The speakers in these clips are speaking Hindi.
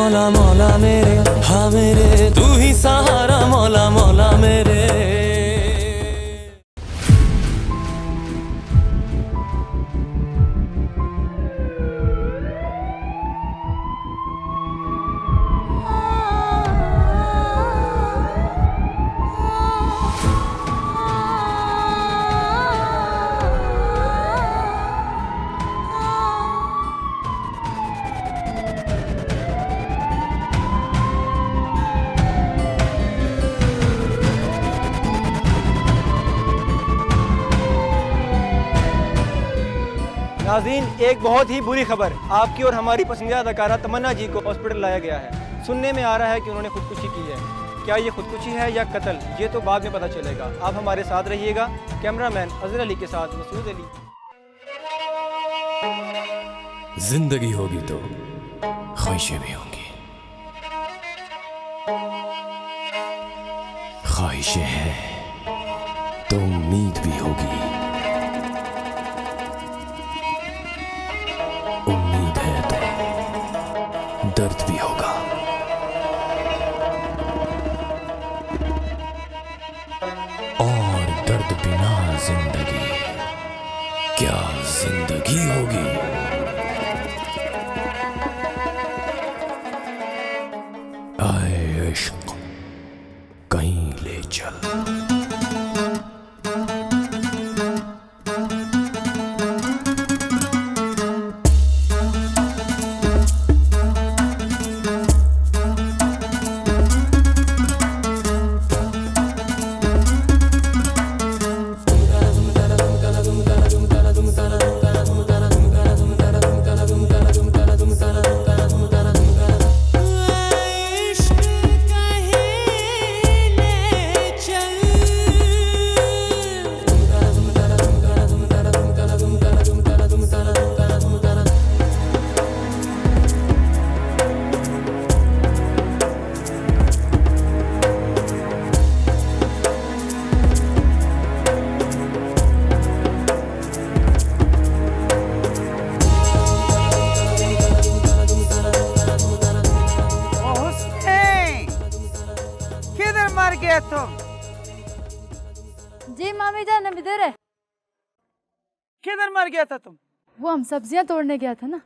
मौला मौला मेरे, हाँ मेरे तू ही सहारा मौला मौला मेरे। नाज़रीन, एक बहुत ही बुरी खबर आपकी और हमारी पसंदीदा अदाकारा तमन्ना जी को हॉस्पिटल लाया गया है। सुनने में आ रहा है कि उन्होंने खुदकुशी की है। क्या ये खुदकुशी है या कत्ल, ये तो बाद में पता चलेगा। आप हमारे साथ रहिएगा। कैमरामैन अजहर अली के साथ मसूद अली। जिंदगी होगी तो ख्वाहिशें भी होंगी, ख्वाहिशें हैं तो उम्मीद भी होगी, उम्मीद है तो दर्द भी होगा। और दर्द बिना जिंदगी क्या जिंदगी होगी। आए इश्क कहीं ले चल। तुम? जी मामी जान अब इधर है। किधर मर गया था तुम? वो हम सब्जियां तोड़ने गया था ना।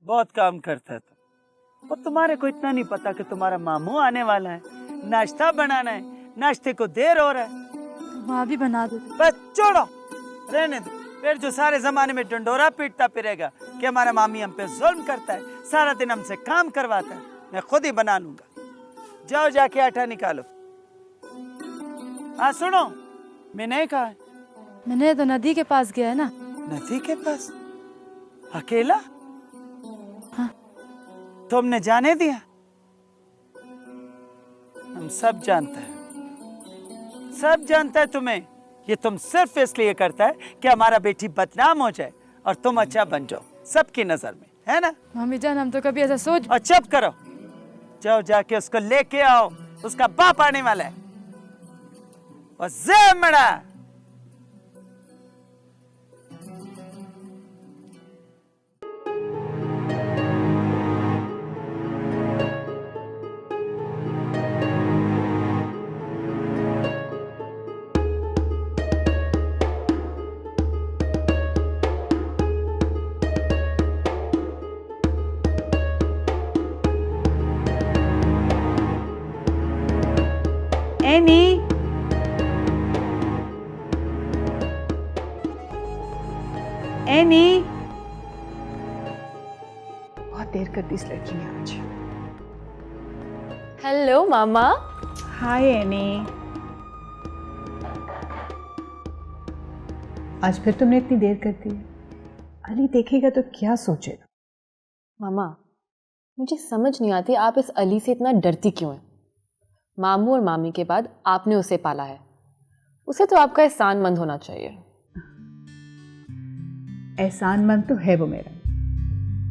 बहुत काम करता था और तुम्हारे को इतना नहीं पता कि तुम्हारा मामू आने वाला है, नाश्ता बनाना है, नाश्ते को देर हो रहा है। वहाँ भी बना दो। बस छोड़ो, रहने दो। फिर जो सारे जमाने में डंडोरा पीटता फिरेगा कि हमारा मामी हम पे जुल्म करता है, सारा दिन हमसे काम करवाता है, मैं खुद ही बना लूंगा। जाओ जाके आटा निकालो। हाँ सुनो, मैंने कहा है। मैंने तो नदी के पास गया है ना। नदी के पास अकेला? हाँ। तुमने जाने दिया? हम सब जानते हैं, सब जानता है तुम्हें। ये तुम सिर्फ इसलिए करता है कि हमारा बेटी बदनाम हो जाए और तुम अच्छा बन जाओ सबकी नजर में, है ना? मम्मी जान हम तो कभी ऐसा सोच। और चुप करो, जाओ जाके उसको लेके आओ, उसका बाप आने वाला है। और जय मड़ा। एनी, एनी, बहुत देर कर दी इस लड़की ने आज। हेलो मामा। हाय एनी। आज फिर तुमने इतनी देर कर दी है। अली देखेगा तो क्या सोचेगा? मामा, मुझे समझ नहीं आती आप इस अली से इतना डरती क्यों हैं? मामू और मामी के बाद आपने उसे पाला है, उसे तो आपका एहसानमंद होना चाहिए। एहसानमंद तो है वो मेरा,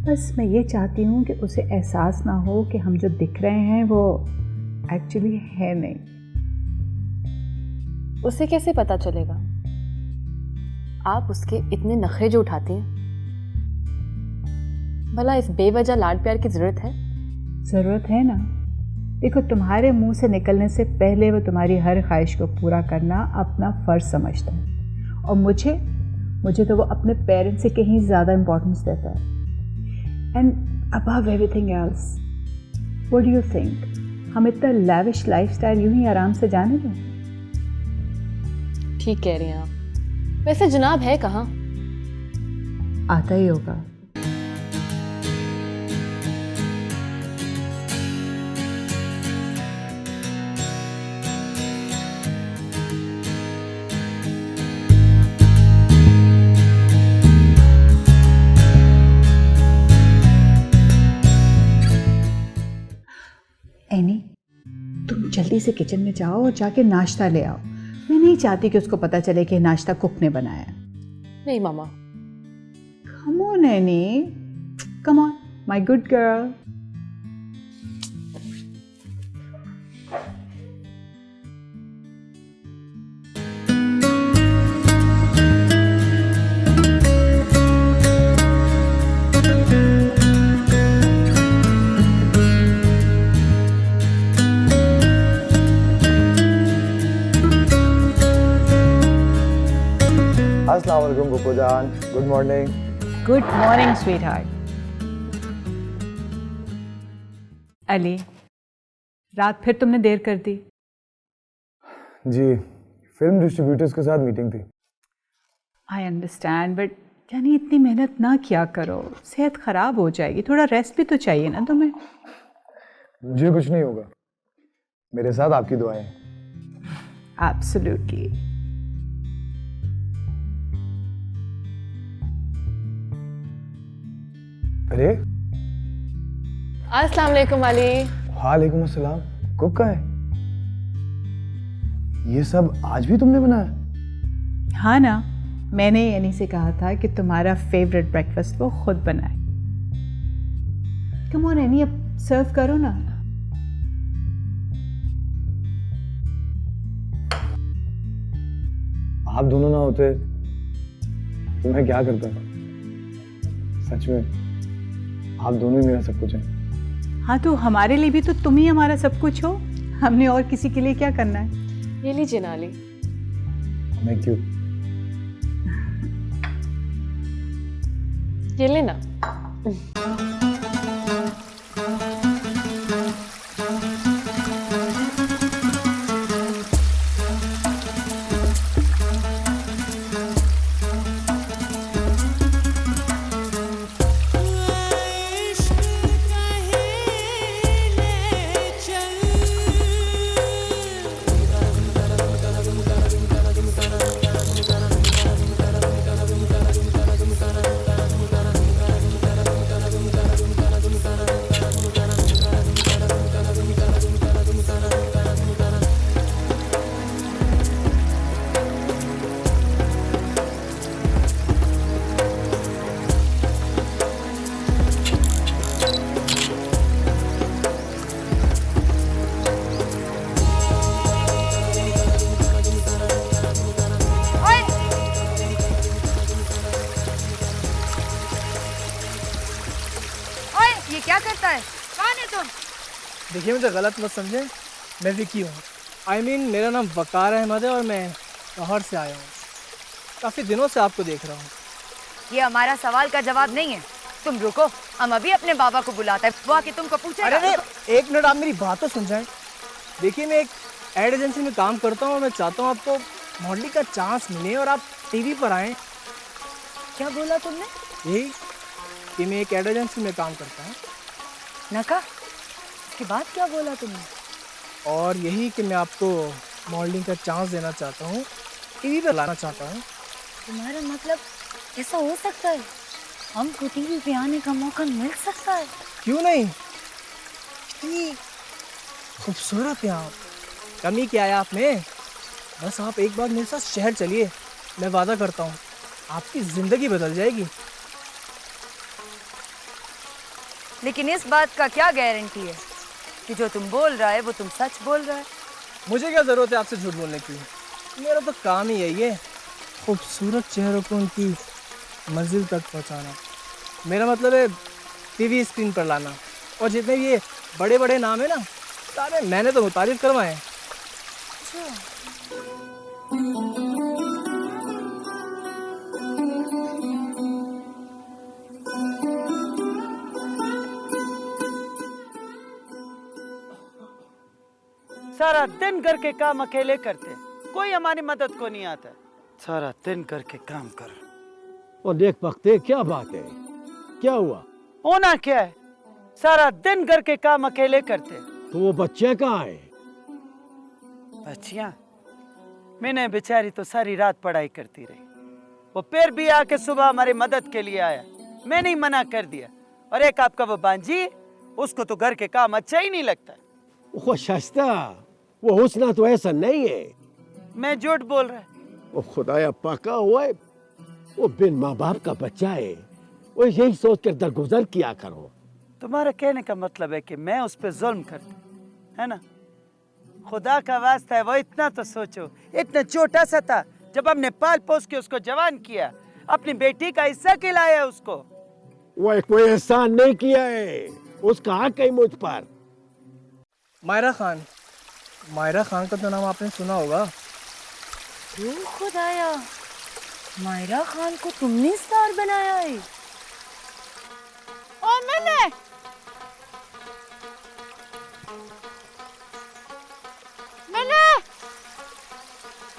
बस मैं ये चाहती हूँ कि उसे एहसास ना हो कि हम जो दिख रहे हैं वो एक्चुअली है नहीं। उसे कैसे पता चलेगा? आप उसके इतने नखरे जो उठाती हैं, भला इस बेवजह लाड प्यार की जरूरत है? ज़रूरत है ना। देखो, तुम्हारे मुंह से निकलने से पहले वो तुम्हारी हर ख्वाहिश को पूरा करना अपना फ़र्ज़ समझता है, और मुझे तो वो अपने पेरेंट्स से कहीं ज़्यादा इम्पोर्टेंस देता है। And above everything else, what do you think, हम इतना लैविश लाइफस्टाइल यूं ही आराम से जाने दें? ठीक कह रही हैं आप। वैसे जनाब है कहाँ? आता ही होगा। एनी, तुम जल्दी से किचन में जाओ और जाके नाश्ता ले आओ। मैं नहीं चाहती कि उसको पता चले कि नाश्ता कुक ने बनाया। नहीं मामा। Come on Annie, come on my good girl. अस्सलाम वालेकुम बुप्पू जान, good morning. Good morning sweetheart. Ali, रात फिर तुमने देर कर दी। जी, फिल्म डिस्ट्रीब्यूटर्स के साथ मीटिंग थी। आई अंडरस्टैंड, बट यानी इतनी मेहनत ना किया करो, सेहत ख़राब हो जाएगी। थोड़ा रेस्ट भी तो चाहिए ना तुम्हें। मुझे कुछ नहीं होगा, मेरे साथ आपकी दुआएं। एब्सोल्युटली। अरे अस्सलाम वालेकुम अली। वालेकुम अस्सलाम। कुक का है ये सब? आज भी तुमने बनाया? हाँ ना, मैंने यानी से कहा था कि तुम्हारा फेवरेट ब्रेकफास्ट वो खुद बनाए। कम ऑन एनी, अब सर्व करो ना। आप दोनों ना होते तो मैं क्या करता? सच में आप दोनों ही मेरा सब कुछ है। हाँ, तो हमारे लिए भी तो तुम ही हमारा सब कुछ हो। हमने और किसी के लिए क्या करना है? ये लीजिए ना अली। Thank you. ये लेना। ये क्या करता है? कौन है तुम? देखिए, मुझे गलत मत समझें, मैं विकी हूँ। मेरा नाम वकार अहमद है और मैं लाहौर से आया हूँ। काफ़ी दिनों से आपको देख रहा हूँ। ये हमारा सवाल का जवाब नहीं है। तुम रुको, हम अभी अपने बाबा को बुलाते हैं, वो आके तुमको पूछेगा। अरे एक मिनट, आप मेरी बात तो सुन जाएं। देखिए, मैं एक एड एजेंसी में काम करता हूँ और मैं चाहता हूँ आपको मॉडलिंग का चांस मिले और आप टीवी पर आएँ। क्या बोला तुमने? यही कि मैं एक एड एजेंसी में काम करता हूँ। नका, इसके बाद क्या बोला तुमने? और यही कि मैं आपको मॉडलिंग का चांस देना चाहता हूँ, टीवी पे लाना चाहता हूँ। तुम्हारा मतलब ऐसा हो सकता है? हमको टीवी पे आने का मौका मिल सकता है? क्यों नहीं? इतनी खूबसूरत है आप, कमी क्या है आप में? बस आप एक बार मेरे साथ शहर चलिए, मैं वादा करता हूँ आपकी ज़िंदगी बदल जाएगी। लेकिन इस बात का क्या गारंटी है कि जो तुम बोल रहा है वो तुम सच बोल रहा है? मुझे क्या ज़रूरत है आपसे झूठ बोलने की? मेरा तो काम ही यही है, खूबसूरत चेहरों को उनकी मंजिल तक पहुंचाना। मेरा मतलब है टीवी स्क्रीन पर लाना। और जितने ये बड़े बड़े नाम है ना, सारे मैंने तो मुतारिफ करवाए हैं। सारा दिन घर के काम अकेले करते, कोई हमारी मदद को नहीं आता। सारा दिन घर के काम कर। और देख पकते क्या बात है, क्या हुआ? होना क्या है, सारा दिन घर के काम अकेले करते। तो वो बच्चे कहाँ है? बच्चियां मैंने बेचारी तो सारी रात पढ़ाई करती रही, वो फिर भी आके सुबह हमारी मदद के लिए आया, मैंने ही मना कर दिया। और एक आपका वो बांजी, उसको तो घर के काम अच्छा ही नहीं लगता। वो शस्ता, वो हुस्ना तो ऐसा नहीं है। मैं झूठ बोल रहा है। वो खुदाया पका हुआ है, वो बिन माँ बाप का बच्चा है, वो यही सोच कर दरगुजर किया करो। तुम्हारा कहने का मतलब है कि मैं उस पर जुल्म करता, है ना? खुदा का वास्ता है, वो इतना तो सोचो, इतना छोटा सा था जब हमने पाल पोस के उसको जवान किया, अपनी बेटी का हिस्सा खिलाया उसको। वो कोई एहसान नहीं किया है, उसका हक है मुझ पर। मायरा खान, मायरा खान का तो नाम आपने सुना होगा। खुदाया, मायरा खान को तुमने स्टार बनाया है? और मैंने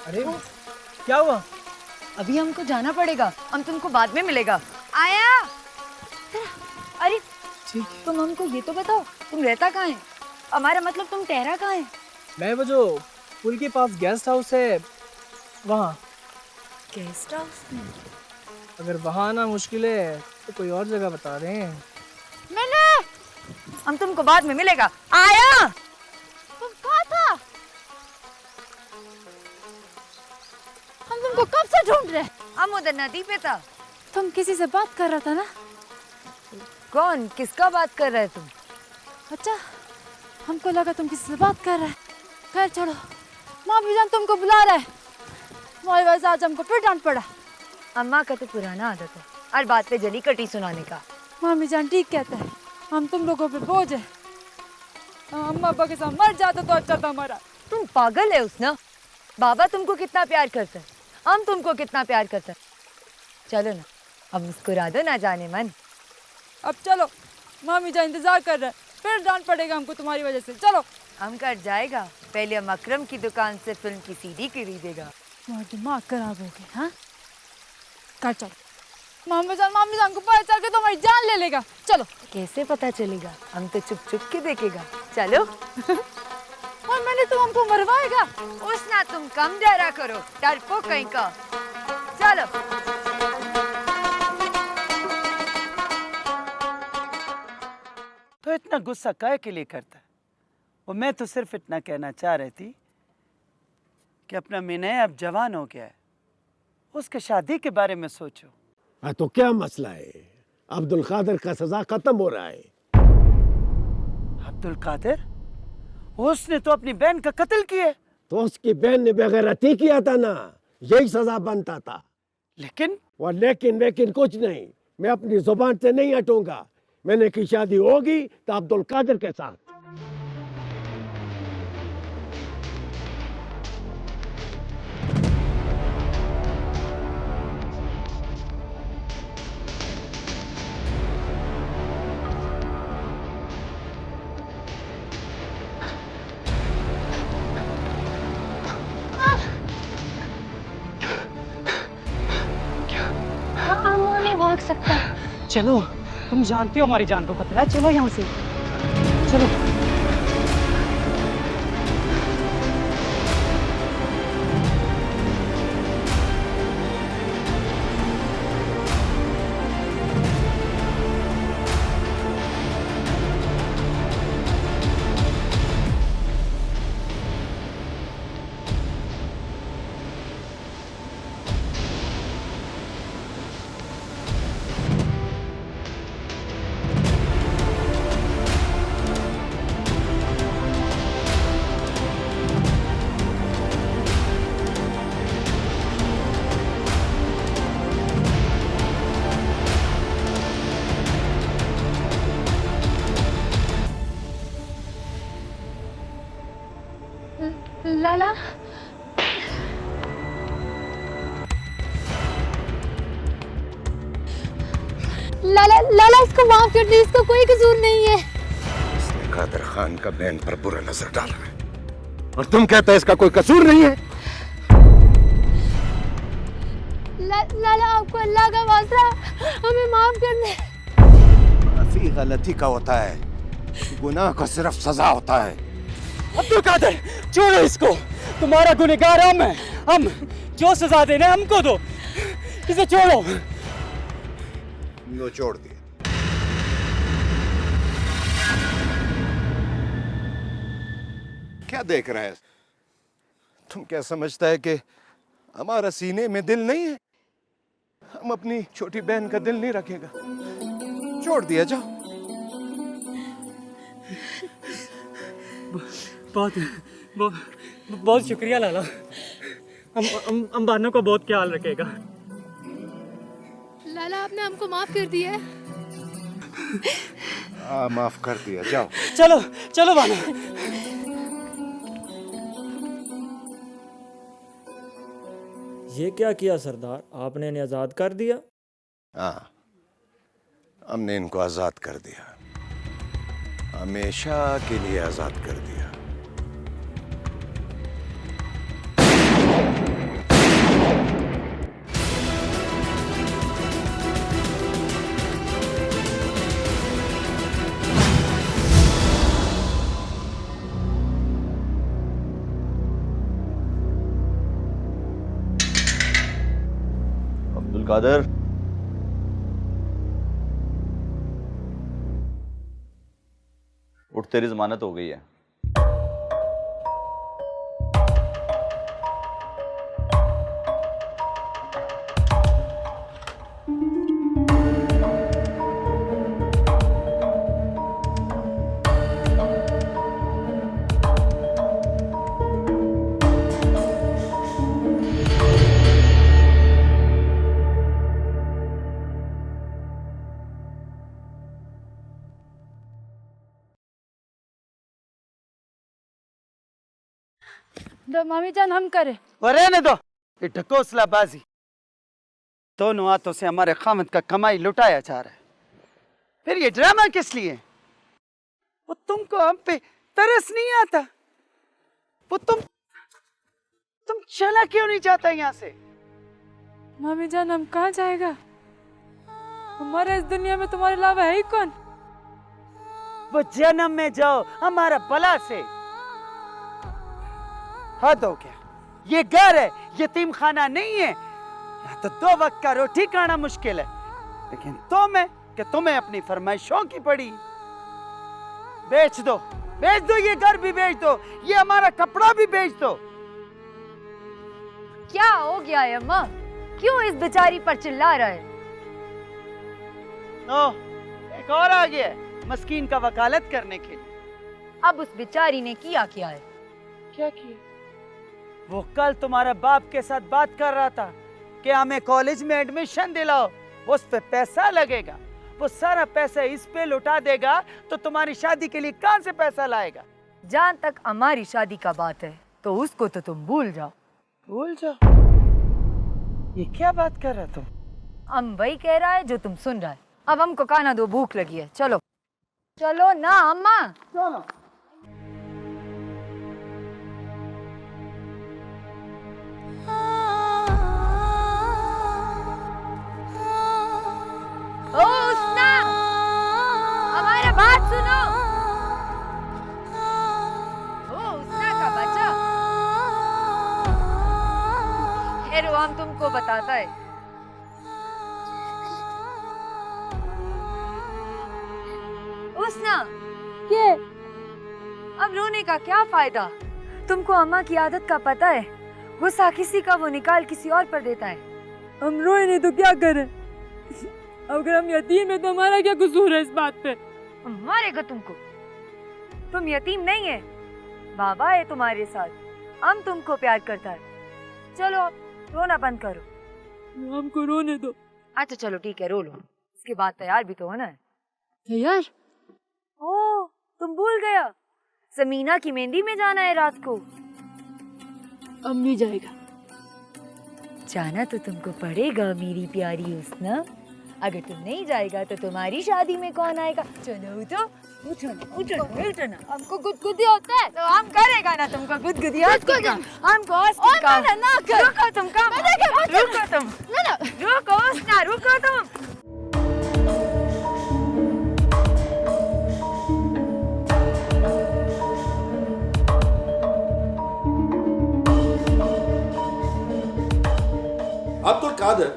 अरे क्या हुआ? अभी हमको जाना पड़ेगा, हम तुमको बाद में मिलेगा। आया? अरे तुम हमको ये तो बताओ, तुम रहता कहाँ है? हमारा मतलब तुम ठहरा कहाँ है? मैं वो जो पुल के पास गेस्ट हाउस है वहाँ। गेस्ट हाउस में? अगर वहाँ आना मुश्किल है तो कोई और जगह बता रहे हैं। मैंने हम तुमको बाद में मिलेगा। आया? तुम कहाँ था? हम तुमको कब से ढूंढ रहे। हम उधर नदी पे था। तुम किसी से बात कर रहा था ना? कौन, किसका बात कर रहे तुम? अच्छा, हमको लगा तुम किसी से बात कर रहे। खैर छोड़ो, मामी जान तुमको बुला रहे। तुम्हारी वजह से आज हमको फिर डांट पड़ा। अम्मा का तो पुराना आदत है, हर बात पे जली कटी सुनाने का। मामी जान ठीक कहते हैं, हम तुम लोगों पे बोझ है। अम्मा अब्बा के साथ मर जाता तो अच्छा था हमारा। तुम पागल है उसना? बाबा तुमको कितना प्यार करता है, हम तुमको कितना प्यार करता है। चलो ना, अब मुस्कुरा दो ना जाने मन। अब चलो, मामी जान इंतजार कर रहे हैं, फिर डांट पड़ेगा हमको तुम्हारी वजह से। चलो। हम कर जाएगा, पहले हम अकरम की दुकान से फिल्म की सीडी खरीदेगा। तुम्हारा दिमाग खराब हो गया। हाँ, कर चलो। मामी जान को पता चल के तो हमारी जान ले लेगा। चलो। कैसे पता चलेगा? हम तो चुप चुप के देखेगा। चलो। और मैंने तो हमको मरवाएगा। उसना तुम कम डरा करो, डरपोक कहीं का। चलो। तो इतना गुस्सा काहे के लिए करता है? और मैं तो सिर्फ इतना कहना चाह रही थी कि अपना मिनय अब जवान हो गया है, उसके शादी के बारे में सोचो। हाँ तो क्या मसला है? अब्दुल कादिर का सजा खत्म हो रहा है। अब्दुल कादिर? उसने तो अपनी बहन का कत्ल किया। तो उसकी बहन ने बेगैरती किया था ना, यही सजा बनता था। लेकिन और लेकिन कुछ नहीं, मैं अपनी जुबान से नहीं हटूंगा। मैंने की शादी होगी तो अब्दुल कादिर के साथ। भाग सकता। चलो, तुम जानते हो हमारी जान को खतरा है, चलो यहाँ से। चलो। लाला लाला लाला इसको माफ कर दे, इसका कोई कसूर नहीं है। इसने कादर खान का बहन पर बुरा नजर डाला है और तुम कहते हो इसका कोई कसूर नहीं है। लाला आपको अल्लाह का वास्ता हमें माफ कर दे। माफी गलती का होता है, गुनाह को सिर्फ सजा होता है। अब्दुल कादिर छोड़ो इसको, तुम्हारा गुनहगार हम जो सजा देना है हमको दो, इसे छोड़ो। लो छोड़ दिए। क्या देख रहा है? तुम क्या समझता है कि हमारा सीने में दिल नहीं है? हम अपनी छोटी बहन का दिल नहीं रखेगा। छोड़ दिया, जाओ। बहुत शुक्रिया लाला, हम बानों को बहुत ख्याल रखेगा। लाला आपने हमको माफ कर दिया है। हाँ माफ कर दिया, जाओ। चलो चलो बानो। ये क्या किया सरदार, आपने इन्हें आजाद कर दिया? हाँ, हमने इनको आजाद कर दिया, हमेशा के लिए आजाद कर दिया। अब्दुल कादिर, उठ, तेरी जमानत हो गई है। दो मामी जान हम करे। रहने दो, ये ढकोसला बाजी। दोनों हाथों से हमारे खामद का कमाई लुटाया जा रहा है, फिर ये ड्रामा किस लिए? वो तुमको हम पे तरस नहीं आता? वो तुम चला क्यों नहीं जाता यहाँ से? मामी जान हम कहाँ जाएगा? हमारे इस दुनिया में तुम्हारे अलावा है ही कौन? वो जन्म में जाओ हमारा भला से। हद हो गया, ये घर है, यतीम खाना नहीं है। यहाँ तो 2 वक्त का रोटी खाना मुश्किल है, लेकिन तुम्हें अपनी फरमाइशों की पड़ी। बेच दो ये घर भी बेच दो, ये हमारा कपड़ा भी बेच दो। क्या हो गया है अम्मा? क्यों इस बेचारी पर चिल्ला रहा है? एक और आ गया है मस्कीन का वकालत करने के लिए। अब उस बेचारी ने किया क्या है? क्या किया? वो कल तुम्हारे बाप के साथ बात कर रहा था कि हमें कॉलेज में एडमिशन दिलाओ, उस पे पैसा लगेगा। वो सारा पैसा इस पे लुटा देगा तो तुम्हारी शादी के लिए कहां से पैसा लाएगा? जहां तक हमारी शादी का बात है तो उसको तो तुम भूल जाओ। भूल जाओ? ये क्या बात कर रहा तुम? हम वही कह रहा है जो तुम सुन रहा है। अब हमको खाना दो, भूख लगी है। चलो चलो ना अम्मा, चलो। ओ उसना, हमारा बात सुनो। ओ उसना का बच्चा, खैर वो हम तुमको बताता है। उसना, क्या? अब रोने का क्या फायदा? तुमको अम्मा की आदत का पता है, गुस्सा किसी का वो निकाल किसी और पर देता है। हम रोए नहीं तो क्या करें? अगर हम यतीम है तो हमारा क्या कसूर है इस बात पे? मारेगा तुमको? तुम यतीम नहीं है, बाबा है तुम्हारे साथ, हम तुमको प्यार करता है। चलो रोना बंद करो। हमको रोने दो। अच्छा चलो ठीक है, रो लो, इसके बाद तैयार भी तो होना है। तैयार? ओ तुम भूल गया, समीना की मेहंदी में जाना है रात को। अब नहीं जाएगा। जाना तो तुमको पड़ेगा मेरी प्यारी हुस्ना। अगर तुम नहीं जाएगा तो तुम्हारी शादी में कौन आएगा? चलो उठो उठो ना उठो ना उठो ना। हमको गुदगुदी होता है तो हम करेगा ना तुमको गुदगुदी हॉस्पिटल। हमको हॉस्पिटल ना कर। रुको तुम कब रुको तुम रुको ना रुको तुम। अब्दुल कादिर,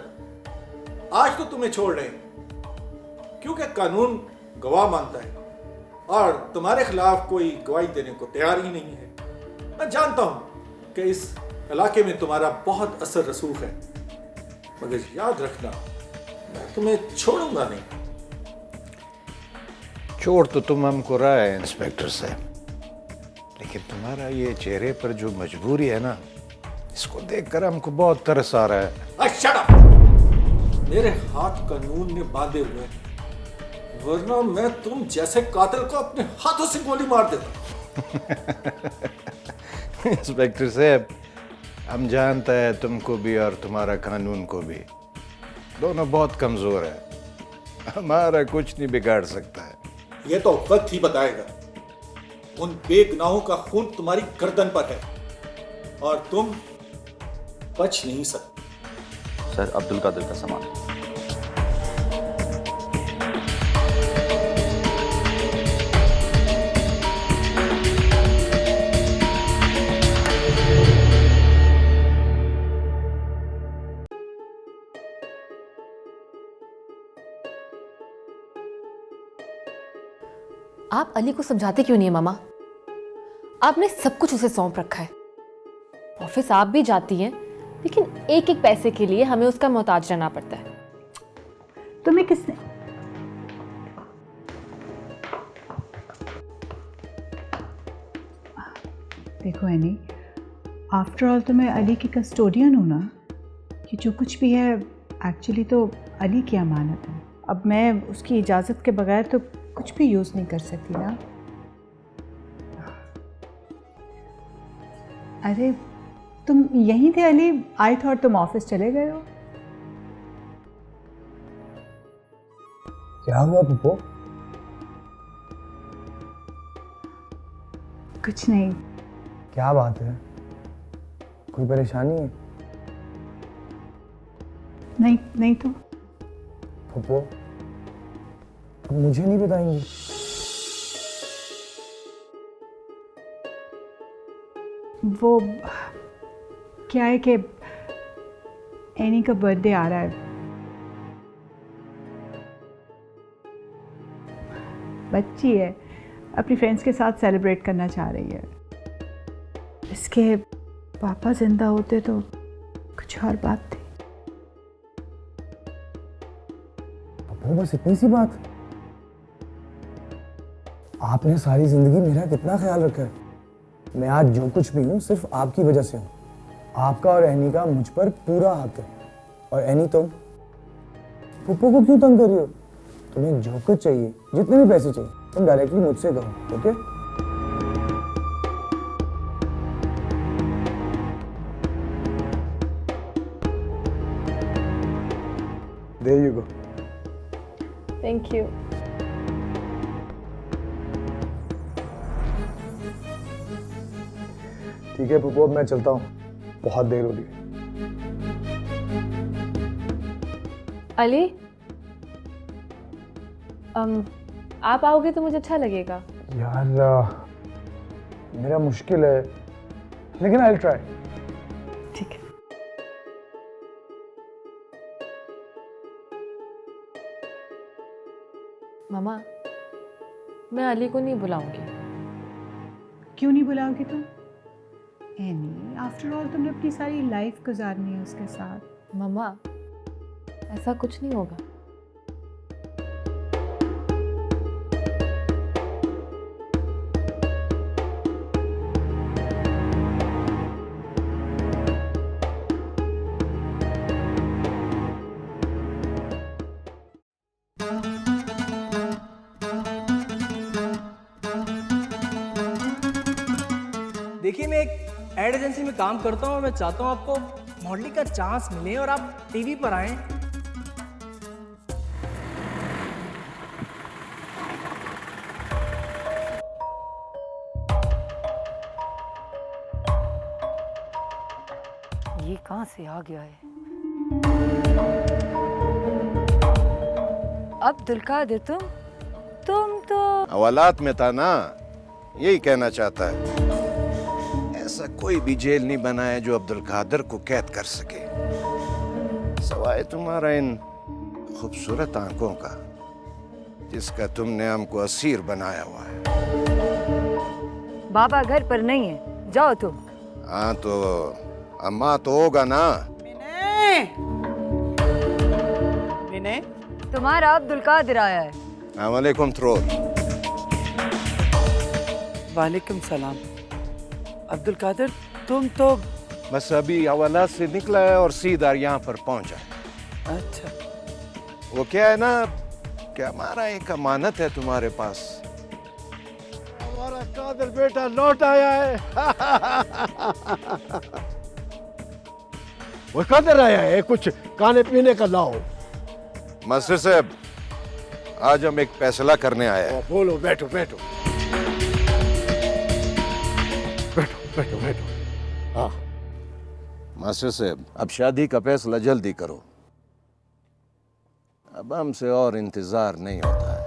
आज तो तुम्हें छोड़ रहे हैं क्योंकि कानून गवाह मानता है और तुम्हारे खिलाफ कोई गवाही देने को तैयार ही नहीं है। मैं जानता हूं कि इस इलाके में तुम्हारा बहुत असर रसूख है, मगर याद रखना मैं तुम्हें छोड़ूंगा नहीं। छोड़ तो तुम हमको रहा है इंस्पेक्टर साहब, लेकिन तुम्हारा ये चेहरे पर जो मजबूरी है ना, इसको देखकर हमको बहुत तरस आ रहा है। Shut up! मेरे हाथ कानून ने बांधे हुए हैं, वरना मैं तुम जैसे कातिल को अपने हाथों से गोली मार देता। इंस्पेक्टर साहब, हम जानते हैं तुमको भी और तुम्हारा कानून को भी, दोनों बहुत कमजोर है, हमारा कुछ नहीं बिगाड़ सकता है। ये तो वक्त ही बताएगा। उन बेगुनाहों का खून तुम्हारी गर्दन पर है और तुम बच नहीं सकते। सर, अब्दुल कादिर का सामान। आप अली को समझाते क्यों नहीं है मामा? आपने सब कुछ उसे सौंप रखा है। ऑफिस आप भी जाती हैं, लेकिन एक एक पैसे के लिए हमें उसका मोहताज रहना पड़ता है। तुम्हें किसने देखो एनी, आफ्टर ऑल तो मैं अली की कस्टोडियन हूँ ना, कि जो कुछ भी है एक्चुअली तो अली की अमानत है। अब मैं उसकी इजाज़त के बगैर तो कुछ भी यूज़ नहीं कर सकती ना। अरे तुम यहीं थे अली? आई थॉट तुम ऑफिस चले गए हो। क्या हुआ पप्पू? कुछ नहीं। क्या बात है? कोई परेशानी है? नहीं नहीं तो पप्पू, अब मुझे नहीं बताएंगी? वो क्या है कि एनी का बर्थडे आ रहा है। बच्ची है, अपनी फ्रेंड्स के साथ सेलिब्रेट करना चाह रही है। इसके पापा जिंदा होते तो कुछ और बात थी। पप्पू, बस इतनी सी बात? आपने सारी जिंदगी मेरा कितना ख्याल रखा है। मैं आज जो कुछ भी हूँ सिर्फ आपकी वजह से हूँ। आपका और एनी का मुझ पर पूरा हक है। और एनी, तुम पप्पू को क्यों तंग कर रही हो? तुम्हें जो कुछ चाहिए, जितने भी पैसे चाहिए, तुम डायरेक्टली मुझसे कहो, okay? There you go. Thank you. ठीक है पप्पू, अब मैं चलता हूँ, बहुत देर हो रही है। अली, आप आओगे तो मुझे अच्छा लगेगा। यार मेरा मुश्किल है, लेकिन आई विल ट्राई। ठीक है। मामा, मैं अली को नहीं बुलाऊंगी। क्यों नहीं बुलाओगे तुम? एनी, आफ्टर ऑल तुमने अपनी सारी लाइफ गुजारनी है उसके साथ। मामा, ऐसा कुछ नहीं होगा। देखिए, मैं एक एड एजेंसी में काम करता हूँ और मैं चाहता हूँ आपको मॉडलिंग का चांस मिले और आप टीवी पर आएं। ये कहाँ से आ गया है? अब्दुल कादिर, तुम तो हवालात में था ना, यही कहना चाहता है। ऐसा कोई भी जेल नहीं बना है जो अब्दुल कादिर को कैद कर सके, सवाए तुम्हारा इन खूबसूरत आंखों का, जिसका तुमने हमको असीर बनाया हुआ है। बाबा घर पर नहीं है, जाओ तुम। हाँ तो अम्मा तो होगा ना। विनय, तुम्हारा अब्दुल कादिर आया है। वालेकुम थ्रोर। वालेकुम सलाम। अब्दुल कादिर, तुम तो बस अभी हवालात से निकला है और सीधा यहाँ पर पहुंचा है। अच्छा, वो क्या है ना कि हमारा एक अमानत है तुम्हारे पास। हमारा कादिर बेटा लौट आया है। वो कादिर आया है, कुछ खाने पीने का लाओ। मास्टर साहब, आज हम एक फैसला करने आए हैं। बोलो, बैठो बैठो बैठो बैठो बैठो। हाँ मास्टर साहब, अब शादी का फैसला जल्दी करो, अब हमसे और इंतजार नहीं होता है।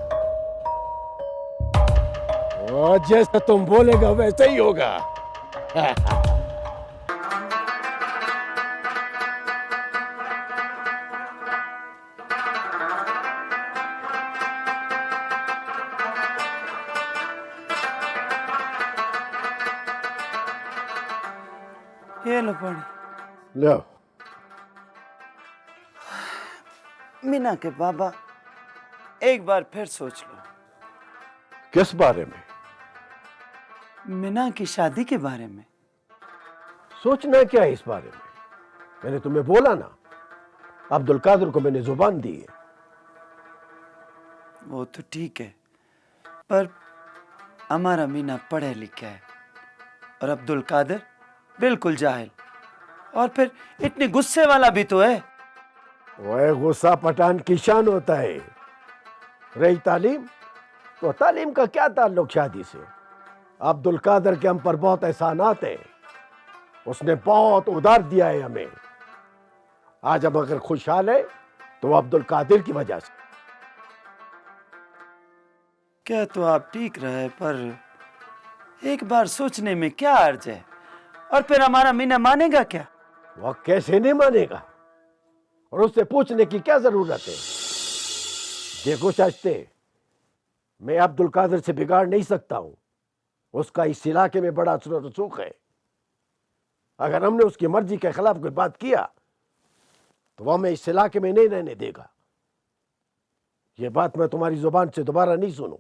और जैसा तुम बोलेगा वैसा ही होगा। ये लो पानी। लो। मीना के बाबा, एक बार फिर सोच लो। किस बारे में? मीना की शादी के बारे में। सोचना क्या है इस बारे में? मैंने तुम्हें बोला ना, अब्दुल कादिर को मैंने जुबान दी है। वो तो ठीक है, पर हमारा मीना पढ़े लिखा है और अब्दुल कादिर बिल्कुल जाहिल, और फिर इतने गुस्से वाला भी तो है। वह गुस्सा पठान की शान होता है। रही तालीम, तो तालीम का क्या ताल्लुक शादी से? अब्दुल कादिर के हम पर बहुत एहसानात हैं, उसने बहुत उधार दिया है हमें। आज हम अगर खुशहाल है तो अब्दुल कादिर की वजह से। क्या तो आप ठीक रहे, पर एक बार सोचने में क्या अर्ज है? और फिर हमारा मीना मानेगा क्या? वह कैसे नहीं मानेगा, और उससे पूछने की क्या जरूरत है? देखो शाश्ते, मैं अब्दुल कादिर से बिगाड़ नहीं सकता हूं, उसका इस इलाके में बड़ा असर रसूख है। अगर हमने उसकी मर्जी के खिलाफ कोई बात किया तो वह हमें इस इलाके में नहीं रहने देगा। ये बात मैं तुम्हारी जुबान से दोबारा नहीं सुनूं।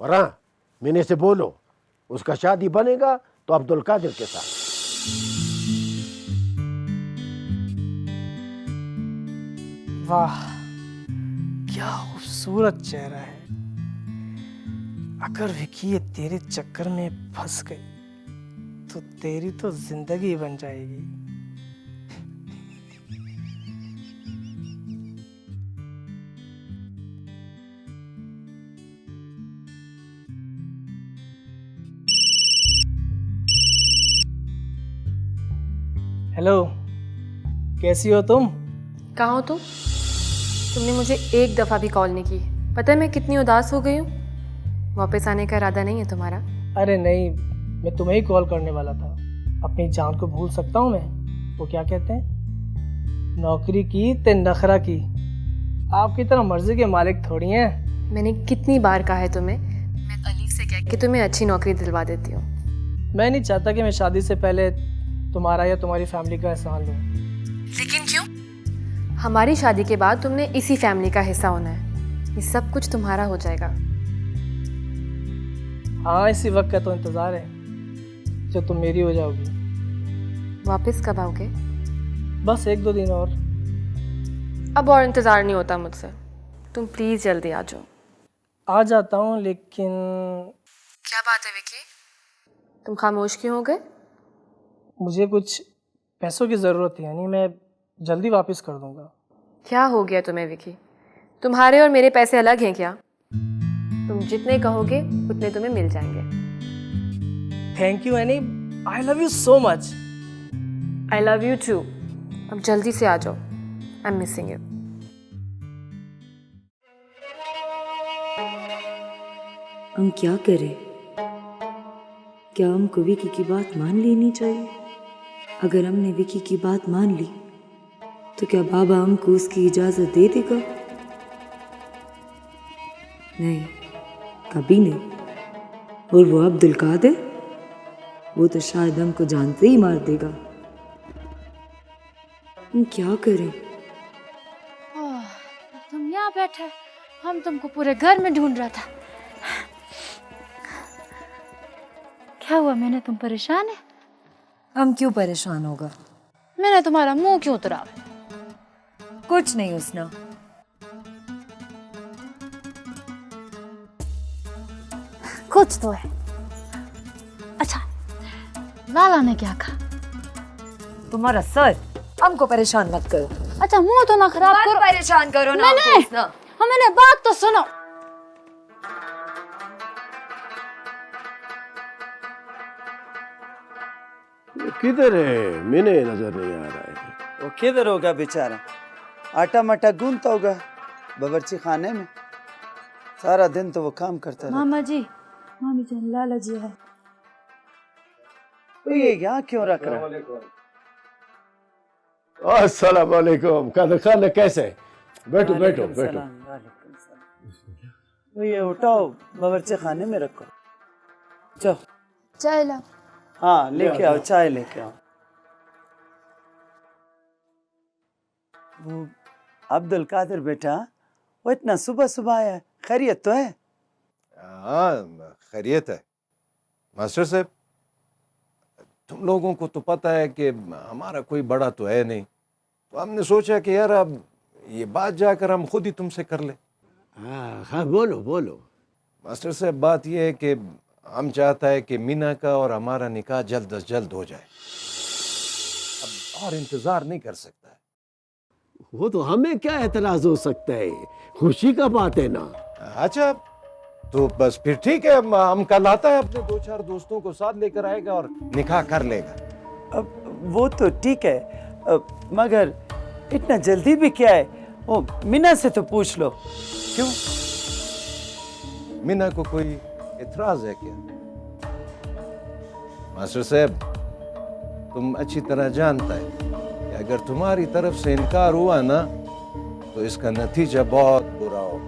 और हाँ, मैंने से बोलो, उसका शादी बनेगा तो अब्दुल कादिर के साथ। वाह, क्या खूबसूरत चेहरा है। अगर विकी ये तेरे चक्कर में फंस गई तो तेरी तो जिंदगी बन जाएगी। हेलो, कैसी हो तुम? कहाँ हो तुम? तुमने मुझे एक दफ़ा भी कॉल नहीं की। पता है मैं कितनी उदास हो गई हूँ। वापस आने का इरादा नहीं है तुम्हारा? अरे नहीं, मैं तुम्हें ही कॉल करने वाला था। अपनी जान को भूल सकता हूँ मैं? वो क्या कहते हैं, नौकरी की ते नखरा की। आपकी तरह मर्जी के मालिक थोड़ी हैं। मैंने कितनी बार कहा है तुम्हें, मैं अली से कह के तुम्हें अच्छी नौकरी दिलवा देती हूँ। मैं नहीं चाहता कि मैं शादी से पहले तुम्हारा या तुम्हारी फैमिली का एहसान लूं। लेकिन क्यों? हमारी शादी के बाद तुमने इसी फैमिली का हिस्सा होना है। ये सब कुछ तुम्हारा हो जाएगा। हाँ, इसी वक्त का तो इंतजार है जब तुम मेरी हो जाओगी। वापस कब आओगे? बस 1-2 दिन और। अब और इंतजार नहीं होता मुझसे। तुम प्लीज जल्दी आ जाओ। आ जाता हूँ, लेकिन क्या बात है विकी? तुम खामोश क्यों हो गए? मुझे कुछ पैसों की ज़रूरत थी, यानी मैं जल्दी वापस कर दूंगा। क्या हो गया तुम्हें विकी? तुम्हारे और मेरे पैसे अलग हैं क्या? तुम जितने कहोगे उतने तुम्हें मिल जाएंगे। Thank you Annie, I love you so much. I love you too. अब जल्दी से आ जाओ, आई एम मिसिंग यू। हम क्या करें? क्या हमको विकी की बात मान लेनी चाहिए? अगर हमने विकी की बात मान ली तो क्या बाबा हमको उसकी इजाजत दे देगा? नहीं, कभी नहीं। और वो अब्दुल कादिर, वो तो शायद हमको जानते ही मार देगा। हम क्या करें? तुम यहाँ बैठे, हम तुमको पूरे घर में ढूंढ रहा था। क्या हुआ, मैंने तुम परेशान है? हम क्यों परेशान होगा? मैंने तुम्हारा मुंह क्यों उतरा? कुछ नहीं उसना। कुछ तो है। अच्छा, लाला ने क्या कहा? तुम्हारा सर। हमको परेशान मत करो। अच्छा, मुंह तो ना खराब करो। परेशान करो ना हमको उसना। मैंने बात तो सुनो। किधर है? मैंने नजर नहीं आ रहा है। वो किधर होगा बेचारा? आटा मटा गूंथता होगा बावर्ची खाने में। सारा दिन तो वो काम करता रहता। मामा जी, मामी जान, लाला जी है। तो ये यहाँ क्यों रख रहा है? अस्सलाम वालेकुम। खाना कैसे? बैठो बैठो बैठो। तो ये उठाओ, बावर्ची खाने में रखो। चलो चाय ला। हाँ, लेके आओ, चाय लेके आओ। वो अब्दुल कादिर बेटा, वो इतना सुबह सुबह आया, खैरियत तो है? हाँ, खैरियत है मास्टर साहब। तुम लोगों को तो पता है कि हमारा कोई बड़ा तो है नहीं, तो हमने सोचा कि यार अब ये बात जाकर हम खुद ही तुमसे कर ले। हाँ बोलो बोलो। मास्टर साहब, बात ये है कि हम चाहता है कि मीना का और हमारा निकाह जल्द अज जल्द हो जाए। अब और इंतजार नहीं कर सकता है। वो तो हमें क्या एतराज हो सकता है, खुशी का बात है ना। अच्छा, तो बस फिर ठीक है, हम कल आता है, अपने 2-4 दोस्तों को साथ लेकर आएगा और निकाह कर लेगा। अब वो तो ठीक है, मगर इतना जल्दी भी क्या है? वो मीना से तो पूछ लो। क्यों? मीना को कोई इतराज है क्या? मास्टर साहब, तुम अच्छी तरह जानता है कि अगर तुम्हारी तरफ से इनकार हुआ ना तो इसका नतीजा बहुत बुरा होगा।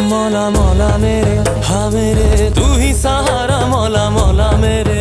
मौला मौला मेरे, हाँ मेरे, तू ही सहारा, मौला मौला मेरे।